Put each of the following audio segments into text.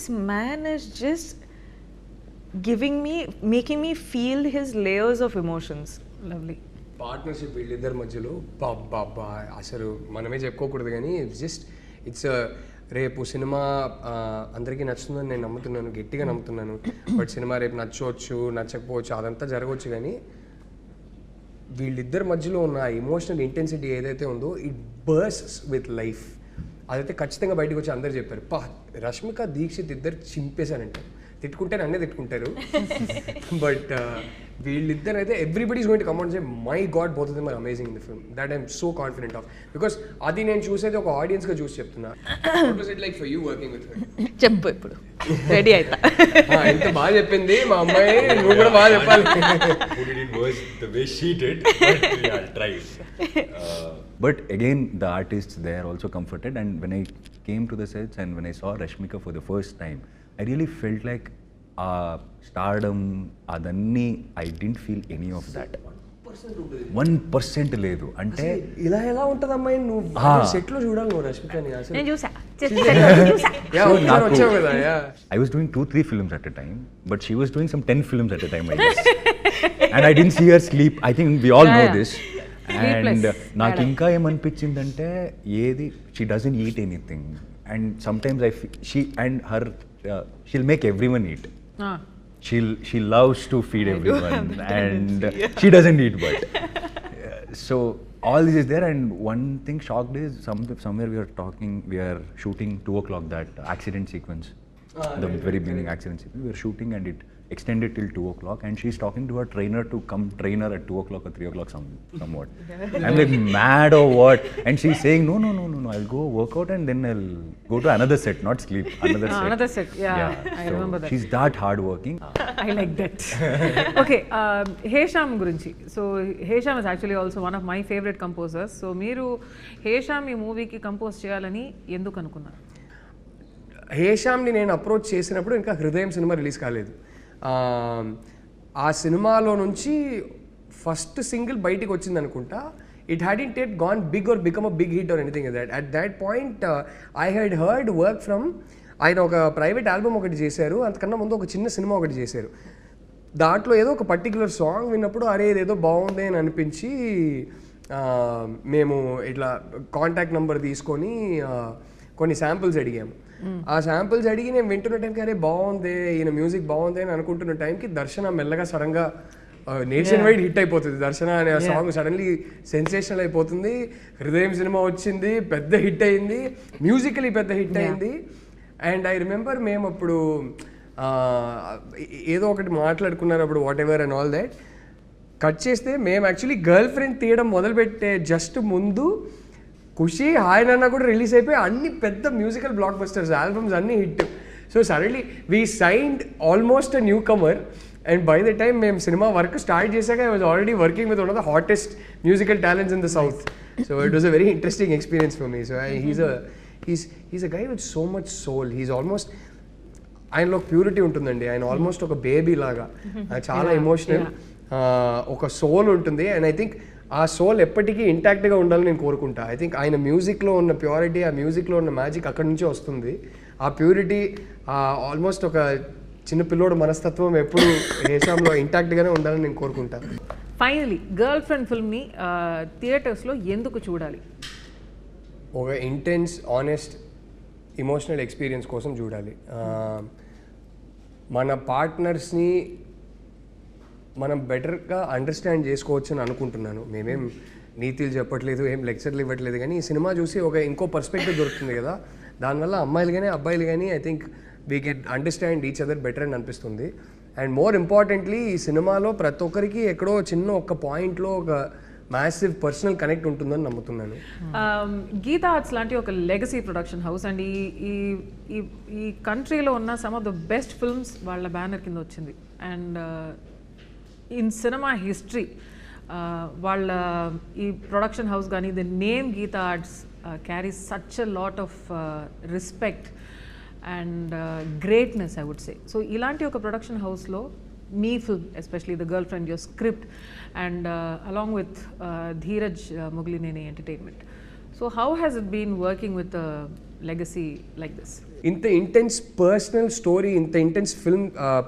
man is just making me feel his layers of emotions. Lovely. Partnership వీళ్ళిద్దరి మధ్యలో బాబా అసలు మనమే చెప్పుకోకూడదు కానీ ఇట్స్ రేపు సినిమా అందరికీ నచ్చుతుందని నేను నమ్ముతున్నాను, గట్టిగా నమ్ముతున్నాను. బట్ సినిమా రేపు నచ్చవచ్చు నచ్చకపోవచ్చు అదంతా జరగవచ్చు, కానీ వీళ్ళిద్దరి మధ్యలో ఉన్న ఎమోషనల్ ఇంటెన్సిటీ ఏదైతే ఉందో ఇట్ బర్స్ట్స్ విత్ లైఫ్. అదైతే ఖచ్చితంగా బయటకు వచ్చి అందరు చెప్పారు, రష్మిక దీక్షిత్ ఇద్దరు చింపేశారంట. తిట్టుకుంటే నన్నే తిట్టుకుంటారు, బట్ వీళ్ళిద్దరు అయితే everybody is going to come and say my god both of them are amazing in the film. That I'm so confident of, because అది నేను చూసేది ఒక ఆడియన్స్గా చూసి చెప్తున్నా. What was it like for you working with her? చెప్పు ఇప్పుడు ready అవుతా. ఎంత బాగా చెప్పింది మా అమ్మాయి, నువ్వు కూడా బాగా చెప్పాలి. But again, the artists, they are also comforted, and when I came to the sets and when I saw Rashmika for the first time, I really felt like stardom, adanni, I didn't feel any of that. 1% లేదు. అంటే ఇలా ఎలా ఉంటుంది అమ్మాయి, నువ్వు set లో చూడాలి నువ్వు రష్మికని. నేను చూసా. I was doing 2-3 films at a time, but she was doing some 10 films at a time, I guess. And I didn't see her sleep. I think we all know this. And నాకు ఇంకా ఏమనిపించిందంటే ఏది, she doesn't eat anything, and sometimes I feel she and her she'll make everyone eat. She loves to feed everyone, and she doesn't eat, but so all this is there. And one thing shocked is somewhere we are shooting 2 o'clock, that accident sequence, the very beginning accident sequence, we were shooting and it extended till 2 o'clock, and she's talking to her trainer to come train her at 2 o'clock or 3 o'clock somewhat. I'm like, mad or what? And she's saying, no, I'll go work out and then I'll go to another set, not sleep, another set. Yeah, I remember that. She's that hard working. I like that. Okay, Hesham gurinchi. So Hesham is actually also one of my favorite composers. So meeru Hesham ee movie ki compose cheyalani enduku anukunnaru? హేషామ్ని నేను approach చేసినప్పుడు ఇంకా హృదయం cinema release కాలేదు. ఆ సినిమాలో నుంచి first single బయటికి వచ్చింది అనుకుంటా. It hadn't at gone big or become a big hit or anything that. At that point I had heard work from, ఆయన ఒక ప్రైవేట్ ఆల్బమ్ ఒకటి చేశారు, అంతకన్నా ముందు ఒక చిన్న సినిమా ఒకటి చేశారు. దాంట్లో ఏదో ఒక పర్టికులర్ సాంగ్ విన్నప్పుడు అరే ఇదేదో బాగుంది అని అనిపించి మేము ఇట్లా కాంటాక్ట్ నెంబర్ తీసుకొని కొన్ని శాంపుల్స్ అడిగాము. ఆ శాంపుల్స్ అడిగి నేను వింటున్న టైంకి అరే బాగుంది, ఈయన మ్యూజిక్ బాగుంది అని అనుకుంటున్న టైంకి దర్శన మెల్లగా సడన్గా నేషన్ వైడ్ హిట్ అయిపోతుంది. దర్శన అనే ఆ సాంగ్ సడన్లీ సెన్సేషనల్ అయిపోతుంది. హృదయం సినిమా వచ్చింది, పెద్ద హిట్ అయింది, మ్యూజికలీ పెద్ద హిట్ అయింది. అండ్ ఐ రిమెంబర్ మేము అప్పుడు ఏదో ఒకటి మాట్లాడుకున్నారు అప్పుడు, what ever and all that. Cut చేస్తే మేము యాక్చువల్లీ గర్ల్ ఫ్రెండ్ తీయడం మొదలుపెట్టే జస్ట్ ముందు ఖుషి హాయ్ నాన్న కూడా రిలీజ్ అయిపోయి అన్ని పెద్ద మ్యూజికల్ బ్లాక్ బస్టర్స్ ఆల్బమ్స్ అన్నీ hit. So suddenly we signed almost a newcomer. And by the time మేము సినిమా వర్క్ స్టార్ట్ చేశాక I was already working with one of the hottest musical talents in the south. So it was a very interesting experience for me. So he's a guy with so much soul. He's almost, ఆయనలో purity ఉంటుందండి. ఆయన almost ఒక baby లాగా, చాలా emotional, ఒక soul ఉంటుంది. And I think ఆ soul ఎప్పటికీ ఇంటాక్ట్గా ఉండాలని నేను కోరుకుంటా. ఐ థింక్ ఆయన మ్యూజిక్లో ఉన్న ప్యూరిటీ, ఆ మ్యూజిక్లో ఉన్న మ్యాజిక్ అక్కడి నుంచే వస్తుంది. ఆ ప్యూరిటీ, ఆల్మోస్ట్ ఒక చిన్న పిల్లోడు మనస్తత్వం ఎప్పుడు హేషాంలో ఇంటాక్ట్గానే ఉండాలని నేను కోరుకుంటా. ఫైనలీ గర్ల్ ఫ్రెండ్ ఫిల్మ్ని థియేటర్స్లో ఎందుకు చూడాలి? ఒక ఇంటెన్స్, ఆనెస్ట్, ఇమోషనల్ ఎక్స్పీరియన్స్ కోసం చూడాలి. మన పార్ట్నర్స్ని మనం బెటర్గా అండర్స్టాండ్ చేసుకోవచ్చు అని అనుకుంటున్నాను. మేమేం నీతులు చెప్పట్లేదు, ఏం లెక్చర్లు ఇవ్వట్లేదు, కానీ ఈ సినిమా చూసి ఒక ఇంకో పర్స్పెక్టివ్ దొరుకుతుంది కదా. దానివల్ల అమ్మాయిలు కానీ అబ్బాయిలు కానీ I think we can understand each other better అని అనిపిస్తుంది. అండ్ మోర్ ఇంపార్టెంట్లీ ఈ సినిమాలో ప్రతి ఒక్కరికి ఎక్కడో చిన్న ఒక పాయింట్లో ఒక మ్యాసివ్ పర్సనల్ కనెక్ట్ ఉంటుందని నమ్ముతున్నాను. గీతా ఆర్ట్స్ లాంటి ఒక లెగసీ ప్రొడక్షన్ హౌస్ అండ్ ఈ కంట్రీలో ఉన్న some of the best films వాళ్ళ బ్యానర్ కింద వచ్చింది. అండ్ ఇన్ సినిమా హిస్టరీ వాళ్ళ ఈ ప్రొడక్షన్ హౌస్ కానీ the name Geetha Arts carries such a lot of respect and greatness I would say. So ఇలాంటి ఒక ప్రొడక్షన్ హౌస్లో మీ film, especially the girlfriend, your script and along with Dheeraj Mogilineni entertainment. So how has it been working with legacy like this? ఇంత intense personal story, ఇంత intense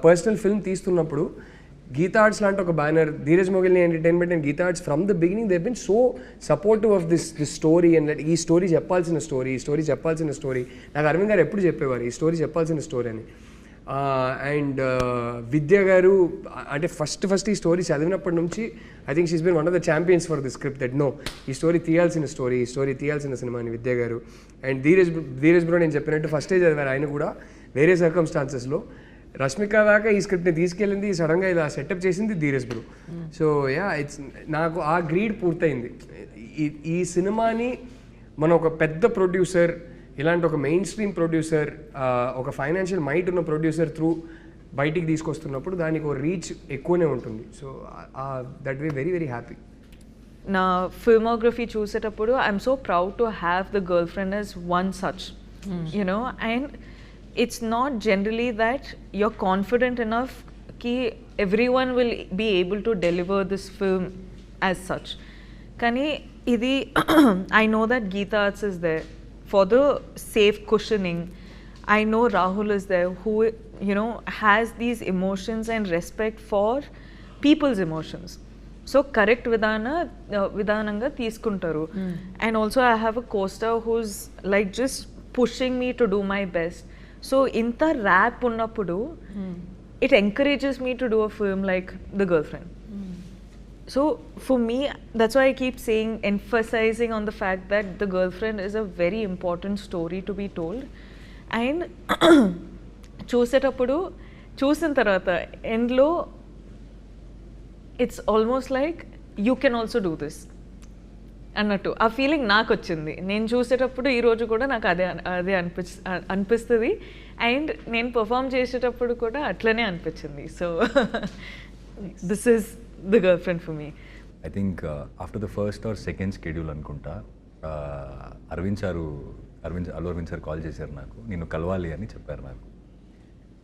personal film తీస్తున్నప్పుడు గీతా ఆర్ట్స్ లాంటి ఒక banner, Dheeraj Mogilineni entertainment and Geetha Arts from the beginning they been so supportive of this story and ఈ story చెప్పాల్సిన story. నాకు అరవింద్ గారు ఎప్పుడు చెప్పేవారు ఈ స్టోరీ చెప్పాల్సిన స్టోరీ అని. అండ్ విద్య గారు అంటే ఫస్ట్ ఈ స్టోరీ చదివినప్పటి నుంచి I think she's been one of the champions for the script that no ఈ స్టోరీ తీయాల్సిన సినిమా అని విద్య గారు. అండ్ ధీరజ్ బ్రో నేను చెప్పినట్టు ఫస్టే చదివారు ఆయన కూడా వేరే సర్కమ్స్టాన్సెస్లో. రష్మిక దాకా ఈ స్క్రిప్ట్ని తీసుకెళ్ళింది, సడన్గా ఇలా సెటప్ చేసింది ధీరజ్ బ్రో. సో యా నాకు ఆ గ్రీడ్ పూర్తయింది. ఈ సినిమాని మనం ఒక పెద్ద ప్రొడ్యూసర్, ఇలాంటి ఒక మెయిన్ స్ట్రీమ్ ప్రొడ్యూసర్, ఒక ఫైనాన్షియల్ మైట్ ఉన్న ప్రొడ్యూసర్ త్రూ బయటికి తీసుకొస్తున్నప్పుడు దానికి ఒక రీచ్ ఎక్కువనే ఉంటుంది. So that way very very happy. నా ఫిల్మోగ్రఫీ చూసేటప్పుడు I'm so proud to have the girl friend as one such, you know, and it's not generally that you're confident enough ki everyone will be able to deliver this film as such. Kani idi I know that Geeta Arts is there for the safe cushioning. I know Rahul is there who, you know, has these emotions and respect for people's emotions. So correct vidananga తీసుకుంటారు. And also I have a co-star who's like just pushing me to do my best. So inta rap unnappudu it encourages me to do a film like The Girlfriend. So for me, that's why I keep saying, emphasizing on the fact that The Girlfriend is a very important story to be told. And చూసేటప్పుడు చూసిన తర్వాత ఎండ్లో it's almost like you can also do this అన్నట్టు ఆ feeling నాకు వచ్చింది. నేను చూసేటప్పుడు ఈరోజు కూడా నాకు అదే అనిపిస్తుంది. అండ్ నేను పర్ఫామ్ చేసేటప్పుడు కూడా అట్లనే అనిపించింది. So this is the girlfriend for me. I think after the first or second schedule అనుకుంటా అల్లు అరవింద్ సార్ కాల్ చేశారు నాకు, నిన్ను కలవాలి అని చెప్పారు నాకు.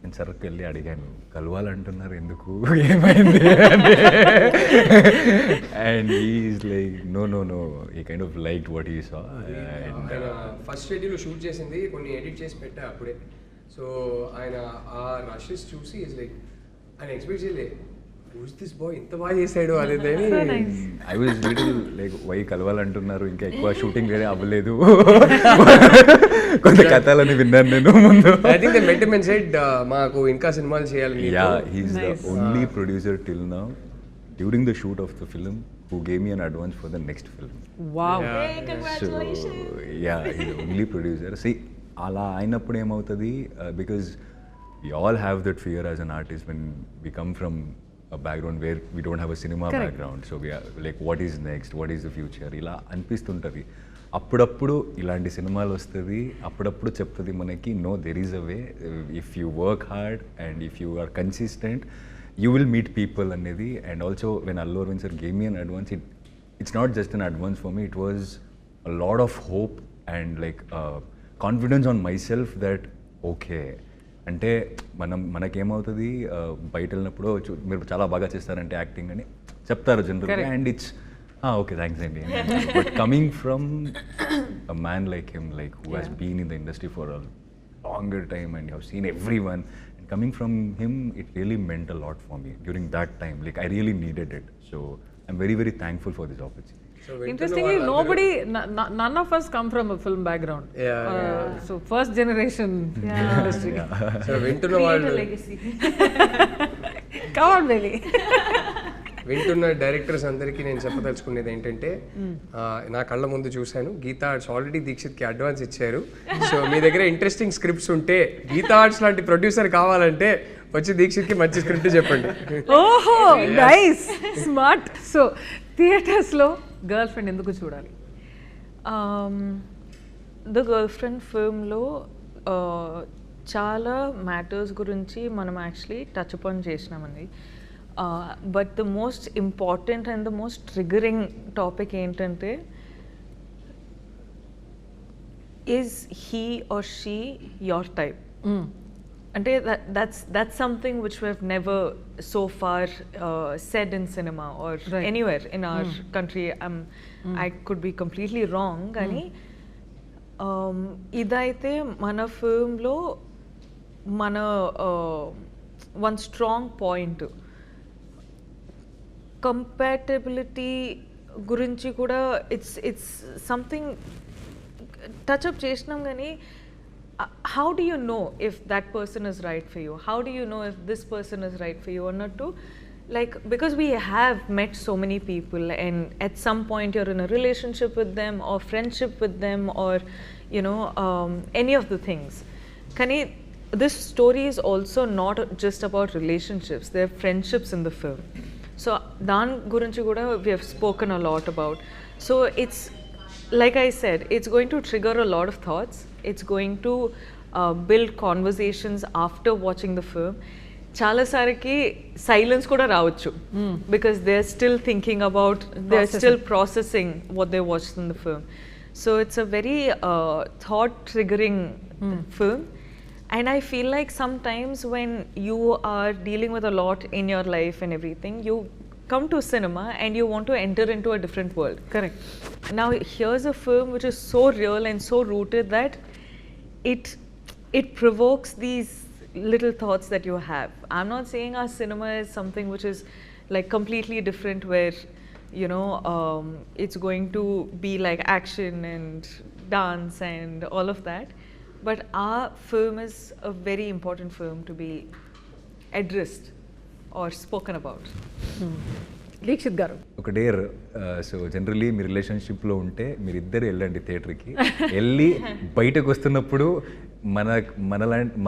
నేను సర్కి వెళ్ళి అడిగాను, కలవాలంటున్నారు ఎందుకు, ఏమైంది అండ్ ఈజ్ లైక్ నో ఈ కైండ్ ఆఫ్ లైక్ వాట్ ఈ సా. ఫస్ట్ షెడ్యూల్ షూట్ చేసింది, కొన్ని ఎడిట్ చేసి పెట్టా అప్పుడే. సో ఆయన ఆ రషెస్ చూసి ఈజ్ లైక్ ఆయన ఎక్స్పెక్ట్ చేయలే, who's this boy ఇంత బాగా చేశాడు అనేది. I was little like why కలవాలంటున్నారు, ఇంకా ఎక్కువ షూటింగ్ వేరే అవ్వలేదు, కొంత కథలని విన్నాను నేను ముందు. I think they met him and said మాకు ఇంకా సినిమాలు చేయాలి. Yeah he is the only producer till now during the shoot of the film who gave me an advance for the next film. Wow. Hey, congratulations. So yeah, he's the only producer. See, ala ainappudu em avutadi because we all have that fear as an artist when we come from a background where we don't have a cinema background. So we are like, what is next, what is the future, ila అనిపిస్తుంటది. అప్పుడప్పుడు ఇలాంటి సినిమాలు వస్తుంది, అప్పుడప్పుడు చెప్తుంది మనకి no there is a way if you work hard and if you are consistent you will meet people అనేది. And also when Allu Arvind sir gave me an advance, it's not just an advance for me, it was a lot of hope and like confidence on myself that okay అంటే మనకేమవుతుంది బయట వెళ్ళినప్పుడు మీరు చాలా బాగా చేస్తారంటే acting అని చెప్తారు జనరల్గా, అండ్ ఇట్స్ ఓకే థ్యాంక్స్ అండి. But coming from a man like him like who has been in the industry for a longer time and you have seen everyone, coming from him, it really meant a lot for me during that time. Like I really needed it. So I'm very, very thankful for this opportunity. So interestingly, none of us come from a film background. So first generation industry. So వింటున్న వాళ్ళు legacy. Come on, baby. వింటున్న directors అందరికీ నేను చెప్పదలుచుకునేది ఏంటంటే, నా కళ్ళ ముందు చూశాను గీతా ఆర్ట్స్ ఆల్రెడీ దీక్షిత్కి అడ్వాన్స్ ఇచ్చారు. సో మీ దగ్గర ఇంట్రెస్టింగ్ స్క్రిప్ట్స్ ఉంటే, గీతా ఆర్ట్స్ లాంటి ప్రొడ్యూసర్ కావాలంటే వచ్చి దీక్షిత్కి మంచి స్క్రిప్ట్ చెప్పండి. ఓహో నైస్ స్మార్ట్. సో థియేటర్స్లో గర్ల్ ఫ్రెండ్ ఎందుకు చూడాలి? ద గర్ల్ ఫ్రెండ్ ఫిల్మ్లో చాలా మ్యాటర్స్ గురించి మనం యాక్చువల్లీ టచ్ అపాన్ చేసినామండి. But the most important and the most triggering topic ఏంటంటే, is he or she your type? అంటే that's something which we have never so far said in cinema or anywhere in our country. I could be completely wrong, కానీ ఇదైతే మన ఫిల్మ్లో మన one strong point compatibility గురించి కూడా it's something touch up చేసినాం కానీ how do you know if that person is right for you? How do you know if this person is right for you or not? To like, because we have met so many people and at some point you're in a relationship with them or friendship with them or you know any of the things. Kani, this story is also not just about relationships, there are friendships in the film. So dan gurinchi kuda we have spoken a lot about. So it's like I said, it's going to trigger a lot of thoughts. It's going to build conversations after watching the film. Chala sariki silence kuda raavachu because they're still thinking about, they're still processing what they watched in the film. So it's a very thought triggering film. And I feel like sometimes when you are dealing with a lot in your life and everything, you come to cinema and you want to enter into a different world. Correct. Now here's a film which is so real and so rooted that it provokes these little thoughts that you have. I'm not saying our cinema is something which is like completely different where you know it's going to be like action and dance and all of that, but our film is a very important film to be addressed or spoken about. Dixit గారు ఒక dare so generally మీ రిలేషన్షిప్లో ఉంటే మీరిద్దరు వెళ్ళండి థియేటర్కి, వెళ్ళి బయటకు వస్తున్నప్పుడు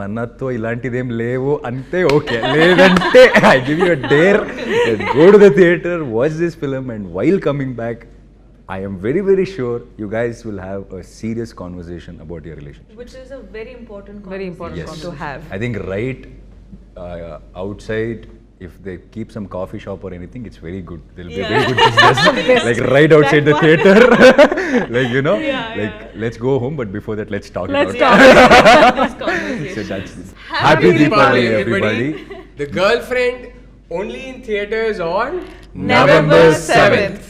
మనతో ఇలాంటిదేం లేవు అంతే ఓకే, లేదంటే I give you a dare, go to the theatre, watch this film and while coming back I am very, very sure you guys will have a serious conversation about your relationship. Which is a very important Yes. to have. I think right outside, if they keep some coffee shop or anything, it's very good. There'll be a very good business. Like right outside the theater. Like, you know, like let's go home, but before that, let's talk Let's about This conversation. So that's Happy Deepavali, everybody. The Girlfriend only in theaters on November 7th.